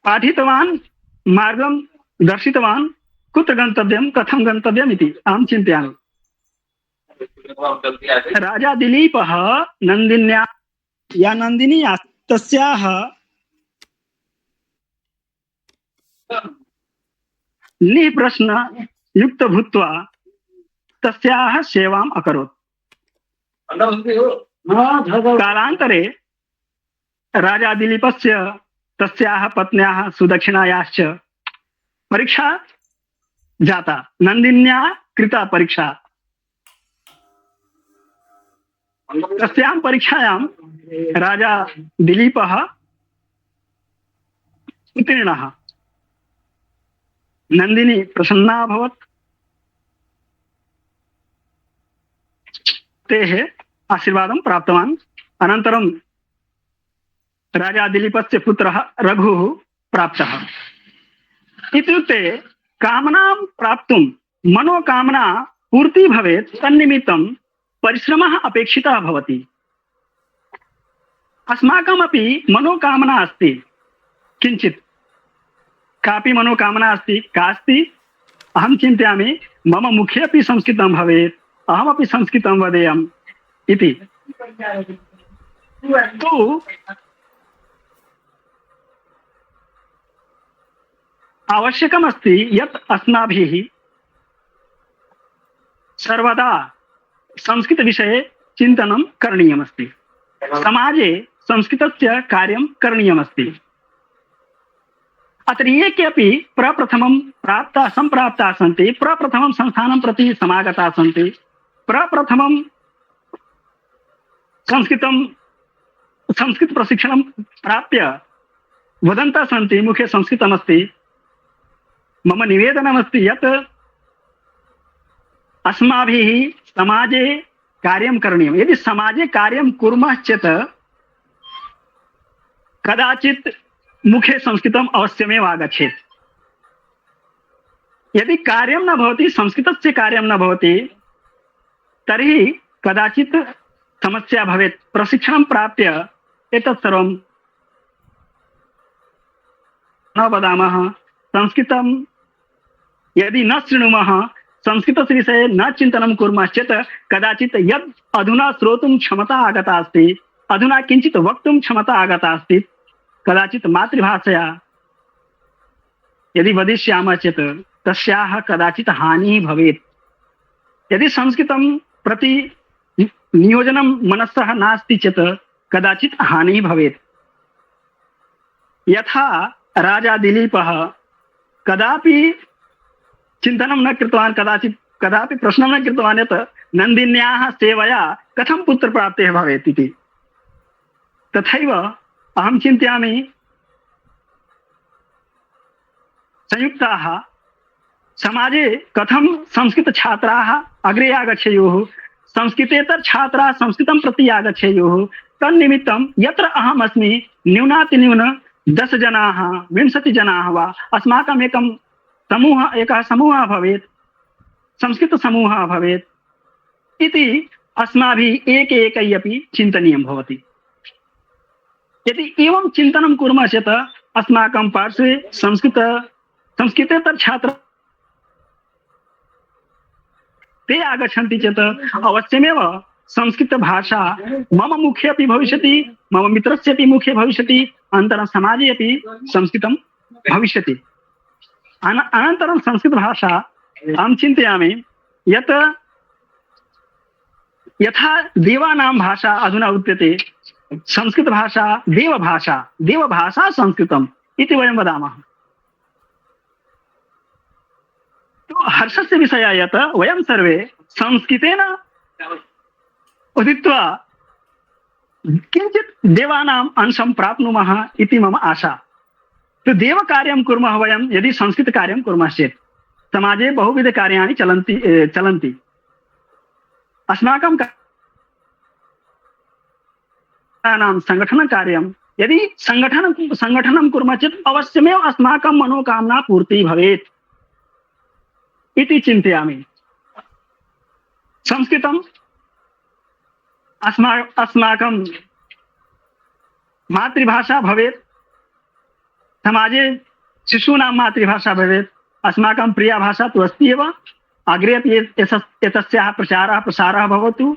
पाठितवान्, मार्गं दर्शितवान्, कुत्र गन्तव्यं, कथं गन्तव्यम् इति अहं चिन्तयामि। राजा दिलीपः नन्दिन्या या नन्दिनी तस्याः निप्रश्न युक्त भूत्वा तस्याः सेवाम् अकरोत्। कालान्तरे राजा दिलीपस्य तस्याः पत्न्याः सुदक्षिणायाश्च परीक्षा जाता, नन्दिन्या कृता परीक्षा। तस्यां परीक्षायां राजा दिलीपः उत्तीर्णः। नन्दिनी प्रसन्ना अभवत्। तेः आशीर्वादं प्राप्तवान्। अनन्तरं राजा दिलीपस्य पुत्रः रघुः प्राप्तः। इत्युक्ते कामनां प्राप्तुं, मनोकामना पूर्ति भवेत्, तन्निमित्तं परिश्रमः अपेक्षितः भवति। अस्माकमपि मनोकामना अस्ति, किञ्चित् कापि मनोकामना अस्ति। का अस्ति? अहं चिन्तयामि मम मुखे अपि संस्कृतं भवेत्, अहमपि संस्कृतं वदेयम् इति। तु आवश्यकमस्ति यत् अस्माभिः सर्वदा संस्कृतविषये चिन्तनं करणीयमस्ति। समाजे संस्कृतस्य कार्यं करणीयमस्ति। अत्र ये केऽपि प्रप्रथमं सम्प्राप्ताः सन्ति, प्रप्रथमं संस्थानं प्रति समागताः सन्ति, प्रप्रथमं संस्कृत प्रशिक्षणं प्राप्य वदन्तः सन्ति मुखे संस्कृतमस्ति। मम निवेदनमस्ति यत् अस्माभिः समाजे कार्यं करणीयं। यदि समाजे कार्यं कुर्मः चेत् कदाचित् मुखे संस्कृतम् अवश्यमेव आगच्छेत्। यदि कार्यं न भवति, संस्कृतस्य कार्यं न भवति, तर्हि कदाचित् समस्या भवेत्। प्रशिक्षणं प्राप्य एतत् सर्वं न वदामः, संस्कृतं यदि न शृणुमः, संस्कृतस्य विषये न चिन्तनं कुर्मः चेत् कदाचित् यद् अधुना श्रोतुं क्षमता आगता अस्ति, अधुना किञ्चित् वक्तुं क्षमता आगता अस्ति, कदाचित् मातृभाषया यदि वदिष्यामः चेत् तस्याः कदाचित् हानिः भवेत्। यदि संस्कृतं प्रति नियोजनं मनसः नास्ति चेत् कदाचित् हानिः भवेत्। यथा राजा दिलीपः कदापि चिन्तनं न कृतवान्, कदापि प्रश्नं न कृतवान् यत् नन्दिन्याः सेवया कथं पुत्रप्राप्तिः भवेत् इति। तथैव अहं चिन्तयामि संयुक्ताः समाजे कथं संस्कृतछात्राः अग्रे आगच्छेयुः, संस्कृतेतर छात्राः संस्कृतं प्रति आगच्छेयुः। तन्निमित्तं यत्र अहम् अस्मि न्यूनातिन्यून 10 जनाः 20 जनाः वा अस्माकम् एकः समूहः भवेत्, संस्कृतसमूहः भवेत् इति अस्माभिः एकैकै अपि चिन्तनीयं भवति। यदि एवं चिन्तनं कुर्मः चेत् अस्माकं पार्श्वे संस्कृतेतर छात्राः ते आगच्छन्ति चेत् अवश्यमेव संस्कृतभाषा मम मुखे अपि भविष्यति, मम मित्रस्य अपि मुखे भविष्यति, अनन्तरं समाजे अपि संस्कृतं भविष्यति। अनन्तरं संस्कृतभाषा अहं चिन्तयामि यत् यथा देवानां भाषा अधुना उच्यते, संस्कृतभाषा देवभाषा संस्कृतम् इति वयं वदामः। तो हर्षस्य विषयः यत् वयं सर्वे संस्कृतेन उदित्वा किञ्चित् देवानाम् अंशं प्राप्नुमः इति मम आशा। तो देवकार्यं कुर्मः वयं यदि संस्कृतकार्यं कुर्मः चेत् समाजे बहुविधकार्याणि चलन्ति। अस्माकं संगठनकार्यं यदि संगठनं कुर्मः चेत् अवश्यमेव अस्माकं मनोकामना पूर्तिः भवेत् इति चिन्तयामि। संस्कृतं अस्माकं मातृभाषा भवेत्, समाजे शिशूनां मातृभाषा भवेत्, अस्माकं प्रिया भाषा तु अस्ति एव, अग्रे अपि एतस्याः प्रसारः भवतु।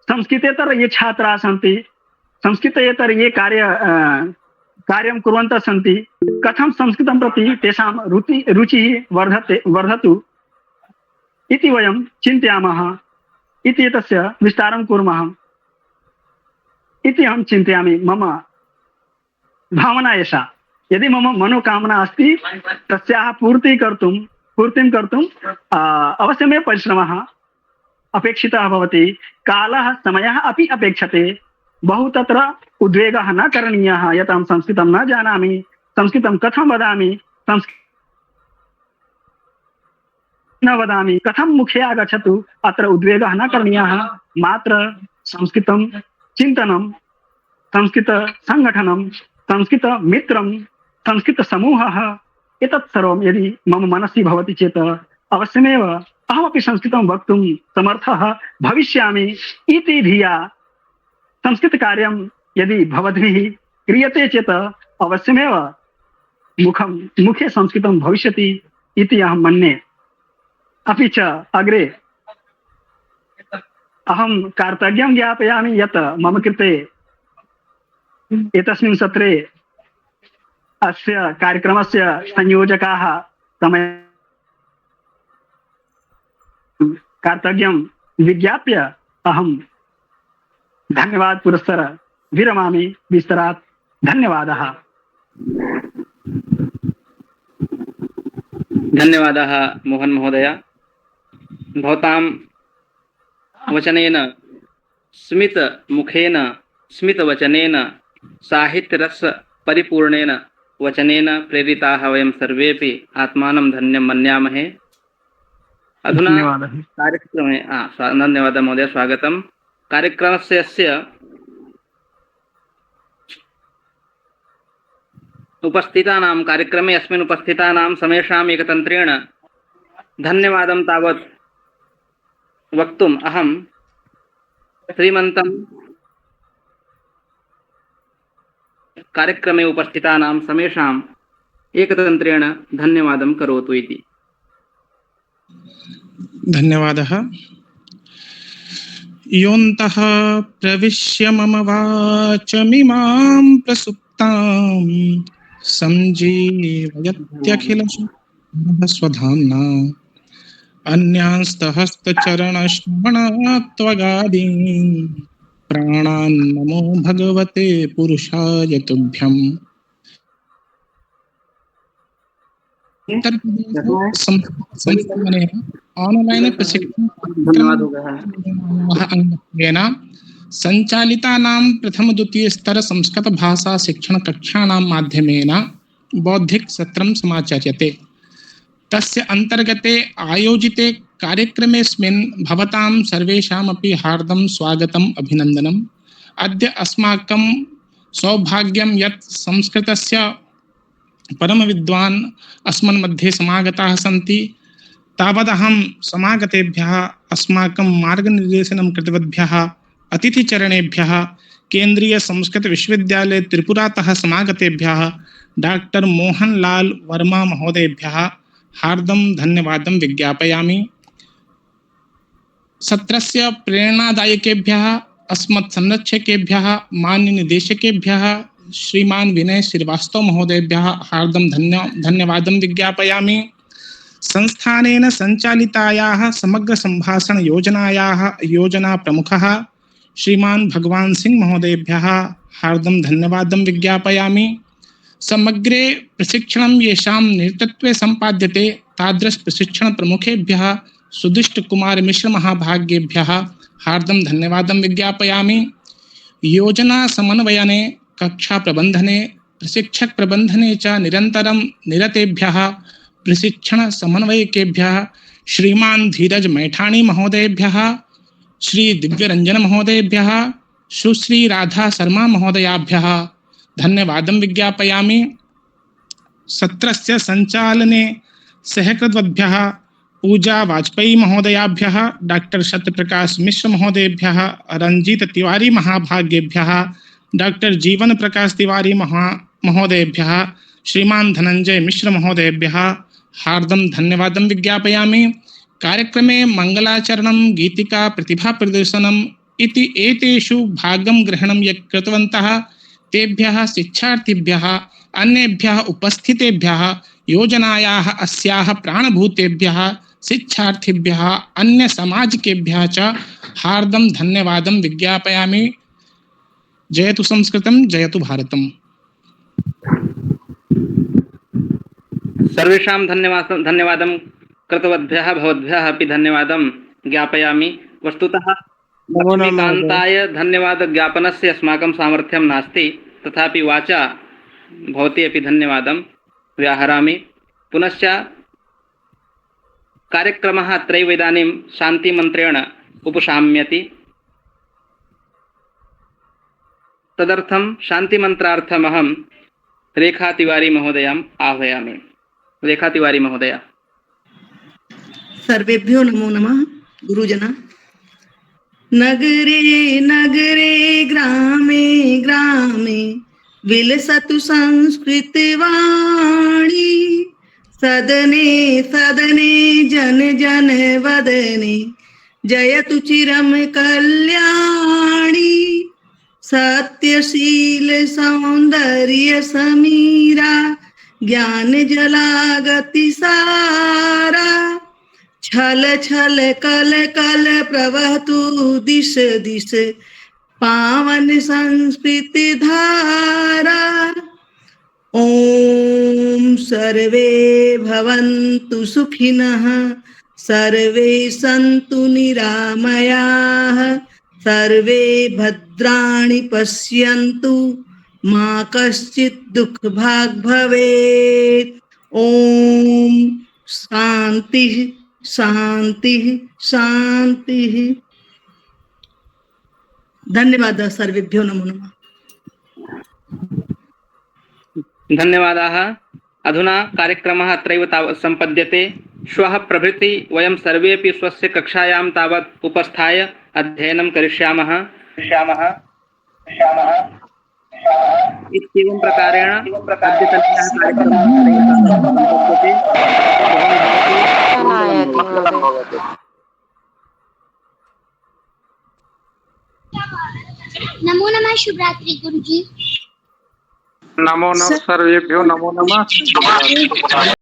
संस्कृतेतर ये छात्राः सन्ति, संस्कृतेतर ये कार्यं कुर्वन्तः सन्ति, कथं संस्कृतं प्रति तेषां रुचिः वर्धतु इति वयं चिन्तयामः, इति एतस्य विस्तारं कुर्मः इति अहं चिन्तयामि। मम भावना एषा। यदि मम मनोकामना अस्ति तस्याः पूर्तिं कर्तुं अवश्यमेव परिश्रमः अपेक्षितः भवति। कालः समयः अपि अपेक्षते। बहु तत्र उद्वेगः न करणीयः। यत् अहं संस्कृतं न जानामि, संस्कृतं कथं वदामि, न वदामि, कथं मुखे आगच्छतु, अत्र उद्वेगः न करणीयः। मात्र संस्कृतं चिन्तनं, संस्कृतसङ्घटनं, संस्कृतमित्रं, संस्कृतसमूहः, एतत् सर्वं यदि मम मनसि भवति चेत् अवश्यमेव अहमपि संस्कृतं वक्तुं समर्थः भविष्यामि इति धिया संस्कृतकार्यं यदि भवद्भिः क्रियते चेत् अवश्यमेव मुखे संस्कृतं भविष्यति इति अहं मन्ये। अपि च अग्रे अहं कार्तज्ञं ज्ञापयामि यत् मम कृते एतस्मिन् सत्रे अस्य कार्यक्रमस्य संयोजकाः कार्तज्ञं विज्ञाप्य अहं धन्यवाद पुरस्सर विरमामि। विस्तरात् धन्यवादः। धन्यवादः मोहन महोदय। भवतां वचनेन, स्मितमुखेन, स्मितवचनेन, साहित्यरस परिपूर्णेन वचनेन प्रेरिताः वयं सर्वेपि आत्मानं धन्यं मन्यामहे। अधुना कार्यक्रमे धन्यवादः महोदय, स्वागतं। कार्यक्रमस्य उपस्थितानां कार्यक्रमे अस्मिन् उपस्थितानां समेषाम् एकतन्त्रेण धन्यवादं तावत् वक्तुम् अहं श्रीमन्तं कार्यक्रमे उपस्थितानां समेषाम् एकतन्त्रेण धन्यवादं करोतु इति। धन्यवादः। योऽन्तः प्रविश्य मम वाचमिमां प्रसुप्तां संजीवयत्यखिलशक्तिधरस्वधाम्ना अन्यांस्तहस्तचरणश्रवणात्वगादीन् प्राणान् नमो भगवते पुरुषाय तुभ्यम्। संस्थानेन ऑनलाइन प्रशिक्षण संचालितानां प्रथम द्वितीय स्तर संस्कृत भाषा शिक्षण कक्षाणां माध्यमेन बौद्धिक सत्रं समाचर्यते। तस्य अंतर्गते आयोजिते कार्यक्रमेऽस्मिन् भवतां सर्वेषामपि हार्दं स्वागतम् अभिनन्दनम्। अद्य अस्माकं सौभाग्यं यत् संस्कृतस्य परम विद्वान् अस्मन् मध्ये समागताः सन्ति। तावदहं समागतेभ्यः अस्माकं मार्गनिर्देशनं कृतवद्भ्यः अतिथिचरणेभ्यः केन्द्रीय संस्कृत विश्वविद्यालय त्रिपुरातः समागतेभ्यः डॉक्टर मोहनलाल वर्मा महोदयेभ्यः हार्दं धन्यवादं विज्ञापयामि। सत्रस्य प्रेरणादायकेभ्यः अस्मत् संरक्षकेभ्यः मान्य निदेशकेभ्यः श्रीमान विनय श्रीवास्तव महोदयेभ्यः हार्दं धन्यवादं विज्ञापयामि। संस्थानेन संचालितायाः समग्र संभाषण योजनायाः योजना प्रमुखः श्रीमान भगवान सिंह महोदयेभ्यः हार्दं धन्यवादं विज्ञापयामि। समग्रे प्रशिक्षणं येषां नेतृत्वे सम्पाद्यते तादृश प्रशिक्षण प्रमुखेभ्यः सुदिष्ट कुमार मिश्र महाभागेभ्यः हार्दं धन्यवादं विज्ञापयामि। योजना समन्वयने कक्षा प्रबंधने प्रशिक्षक प्रबंधने च निरंतरं निरतेभ्यः प्रशिक्षण समन्वयकेभ्यः श्रीमान धीरज मैठाणी महोदयेभ्यः श्री दिव्यरंजन महोदयेभ्यः सुश्री राधा शर्मा महोदयाभ्यः धन्यवादं विज्ञापयामि। सत्रस्य संचालने सहकृतवद्भ्यः पूजा वाजपेयी महोदयाभ्यः डॉक्टर सत्यप्रकाश मिश्र महोदयेभ्यः रंजीत तिवारी महाभागेभ्यः डॉक्टर जीवन प्रकाश तिवारी महोदयेभ्यः श्रीमान धनंजय मिश्र महोदयेभ्यः हार्दं धन्यवादं विज्ञापयामि। कार्यक्रमे मंगलाचरणं गीतिका प्रतिभा प्रदर्शनम् इति एतेषु भागं ग्रहणं ये कृतवन्तः तेभ्यः शिक्षार्थिभ्यः अन्येभ्यः उपस्थितेभ्यः योजनायाः अस्याः प्राणभूतेभ्यः शिक्षार्थिभ्यः अन्य सामाजिकेभ्यः च हार्दं धन्यवादं विज्ञापयामि। जयतु संस्कृतं जयतु भारतम्। सर्वेषां धन्यवादं कृतवद्भ्यः भवद्भ्यः अपि धन्यवादं ज्ञापयामि। वस्तुतः लक्ष्मीकान्ताय धन्यवादज्ञापनस्य अस्माकं सामर्थ्यं नास्ति, तथापि वाचा भवती अपि धन्यवादं व्याहरामि। पुनश्च कार्यक्रमः अत्रैव इदानीं शान्तिमन्त्रेण उपशाम्यति। तदर्थं शान्तिमन्त्रार्थमहं रेखा तिवारी महोदयाम् आह्वयामि। रेखा तिवारी महोदया। सर्वेभ्यो नमो नमः। गुरुजना। नगरे नगरे ग्रामे ग्रामे विलसतु संस्कृतवाणी सदने सदने जन जन वदने जयतु चिरं कल्याणी सत्यशील सौंदर्य समीरा ज्ञान जलागति सारा छल छल कल कल प्रवहतु दिश दिश पावन संस्कृत धारा। ओम सर्वे भवन्तु सुखिनः सर्वे सन्तु निरामयाः सर्वे भद्राणि पश्यन्तु मा कश्चित् दुःखभाग् भवेत्। ओम शांति शांति शांति। धन्यवाद। सर्वेभ्यो नमो नमः। धन्यवादाः। अधुना कार्यक्रमः अत्रैव तावत् सम्पद्यते। श्वः प्रभृति वयं सर्वेपि स्वस्य कक्षायां तावत् उपस्थाय अध्ययनं करिष्यामः। इत्येवं प्रकारेण अद्यतनीयः कार्यक्रमः सम्पद्यते। नमो नमः शुभरात्रि गुरुजी। नमो नमः सर्वेभ्यो नमो नमः।